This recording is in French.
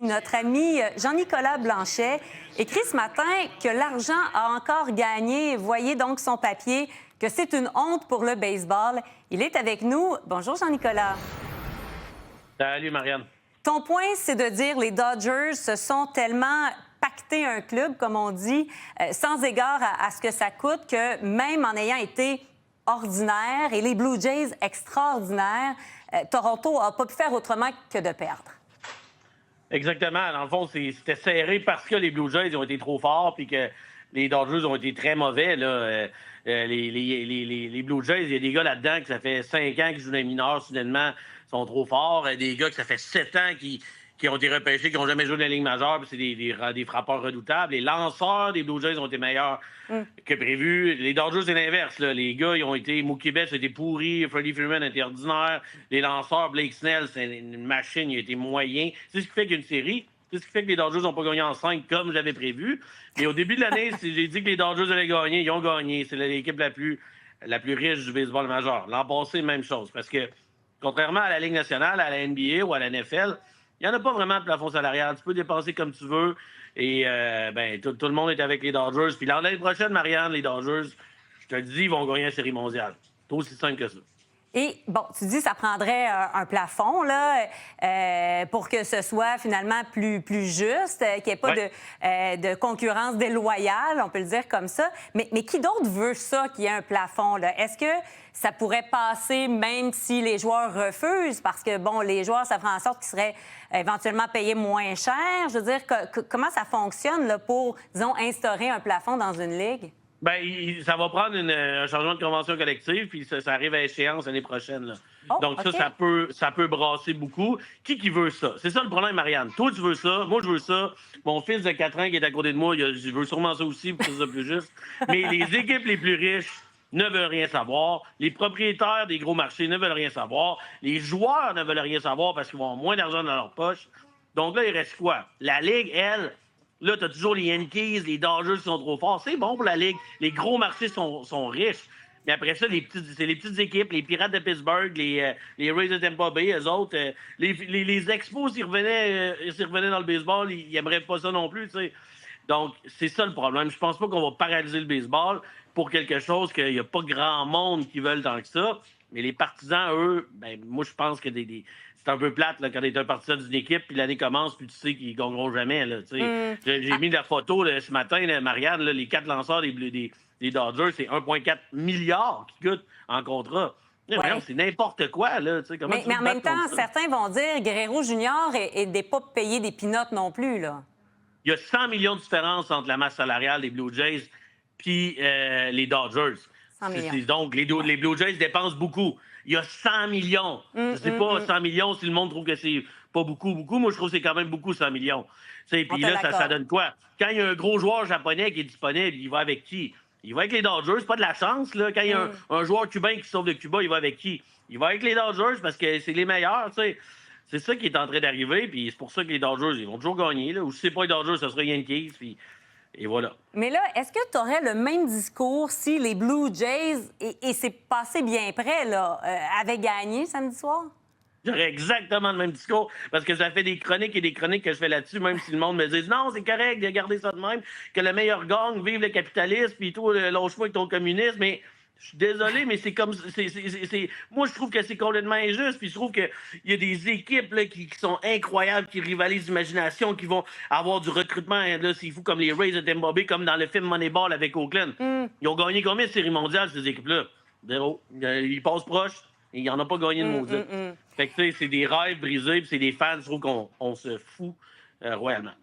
notre ami Jean-Nicolas Blanchet écrit ce matin que l'argent a encore gagné. Voyez donc son papier, que c'est une honte pour le baseball. Il est avec nous. Bonjour Jean-Nicolas. Salut Marianne. Ton point, c'est de dire les Dodgers se sont tellement pacté un club, comme on dit, sans égard à ce que ça coûte, que même en ayant été ordinaire et les Blue Jays extraordinaires, Toronto n'a pas pu faire autrement que de perdre. Exactement. Dans le fond, c'était serré parce que les Blue Jays ont été trop forts puis que les Dodgers ont été très mauvais. Là. Les Blue Jays, il y a des gars là-dedans que ça fait 5 ans qu'ils jouent dans les mineurs, soudainement, sont trop forts. Des gars que ça fait 7 ans qui ont été repêchés, qui n'ont jamais joué dans la Ligue majeure, puis c'est des frappeurs redoutables. Les lanceurs des Blue Jays ont été meilleurs que prévu. Les Dodgers, c'est l'inverse. Là. Les gars, ils ont été... Mookie Betts a été pourri, Freddie Freeman a été ordinaire. Les lanceurs, Blake Snell, c'est une machine, il a été moyen. C'est ce qui fait qu'il y a une série. C'est ce qui fait que les Dodgers n'ont pas gagné en 5 comme j'avais prévu. Et au début de l'année, j'ai dit que les Dodgers allaient gagner. Ils ont gagné. C'est l'équipe la plus riche du baseball majeur. L'an passé, même chose. Parce que, contrairement à la Ligue nationale, à la NBA ou à la NFL, il n'y en a pas vraiment de plafond salarial. Tu peux dépenser comme tu veux. Et tout le monde est avec les Dodgers. Puis l'année prochaine, Marianne, les Dodgers, je te le dis, ils vont gagner la Série mondiale. C'est aussi simple que ça. Et, bon, tu dis que ça prendrait un plafond là, pour que ce soit finalement plus juste, qu'il n'y ait pas de concurrence déloyale, on peut le dire comme ça. Mais qui d'autre veut ça, qu'il y ait un plafond, là? Est-ce que ça pourrait passer même si les joueurs refusent? Parce que, bon, les joueurs, ça ferait en sorte qu'ils seraient éventuellement payés moins cher. Je veux dire, comment ça fonctionne là, pour, disons, instaurer un plafond dans une ligue? Bien, ça va prendre un changement de convention collective, puis ça arrive à échéance l'année prochaine. Là. Oh, donc, okay. ça peut brasser beaucoup. Qui veut ça? C'est ça le problème, Marianne. Toi, tu veux ça. Moi, je veux ça. Mon fils de 4 ans qui est à côté de moi, je veux sûrement ça aussi pour que ce soit plus juste. Mais les équipes les plus riches ne veulent rien savoir. Les propriétaires des gros marchés ne veulent rien savoir. Les joueurs ne veulent rien savoir parce qu'ils vont avoir moins d'argent dans leur poche. Donc là, il reste quoi? La Ligue, elle... Là, tu as toujours les Yankees, les Dodgers qui sont trop forts. C'est bon pour la Ligue. Les gros marchés sont riches. Mais après ça, c'est les petites équipes, les Pirates de Pittsburgh, les Rays de Tampa Bay, eux autres. Les Expos, s'ils revenaient dans le baseball, ils n'aimeraient pas ça non plus. T'sais. Donc, c'est ça le problème. Je pense pas qu'on va paralyser le baseball pour quelque chose qu'il n'y a pas grand monde qui veulent tant que ça. Mais les partisans, eux, ben moi, je pense que c'est un peu plate là, quand tu es un partisan d'une équipe, puis l'année commence, puis tu sais qu'ils ne gagneront jamais. Là, J'ai mis la photo là, ce matin, là, Marianne, là, les 4 lanceurs des Dodgers, c'est 1,4 milliard qui coûtent en contrat. Ouais. C'est n'importe quoi. Là, mais en même temps, certains vont dire Guerrero Junior n'est pas payé des peanuts non plus. Là. Il y a 100 millions de différence entre la masse salariale des Blue Jays puis les Dodgers. 100 millions. Donc, les Blue Jays dépensent beaucoup. Il y a 100 millions. Je ne sais pas 100 millions si le monde trouve que c'est pas beaucoup. Moi, je trouve que c'est quand même beaucoup, 100 millions. Puis là, ça donne quoi? Quand il y a un gros joueur japonais qui est disponible, il va avec qui? Il va avec les Dodgers. C'est pas de la chance. Là. Quand il y a un joueur cubain qui sauve de Cuba, il va avec qui? Il va avec les Dodgers parce que c'est les meilleurs. T'sais. C'est ça qui est en train d'arriver. Puis c'est pour ça que les Dodgers, ils vont toujours gagner. Là. Ou si c'est pas les Dodgers, ce serait Yankees. Puis... Et voilà. Mais là, est-ce que tu aurais le même discours si les Blue Jays, et c'est passé bien près, là, avaient gagné samedi soir? J'aurais exactement le même discours, parce que ça fait des chroniques et des chroniques que je fais là-dessus, même si le monde me dit « Non, c'est correct de garder ça de même, que le meilleur gagne, vive le capitalisme, puis toi, lâche-moi avec ton communisme. » Mais je suis désolé, mais c'est comme... Moi, je trouve que c'est complètement injuste, puis je trouve qu'il y a des équipes là, qui sont incroyables, qui rivalisent d'imagination, qui vont avoir du recrutement, là, c'est fou, comme les Rays de Tampa Bay, comme dans le film Moneyball avec Oakland. Ils ont gagné combien de séries mondiales, ces équipes-là? 0. Ils passent proches, et ils n'en ont pas gagné de maudit. Fait que, tu sais, c'est des rêves brisés, puis c'est des fans, je trouve qu'on se fout royalement.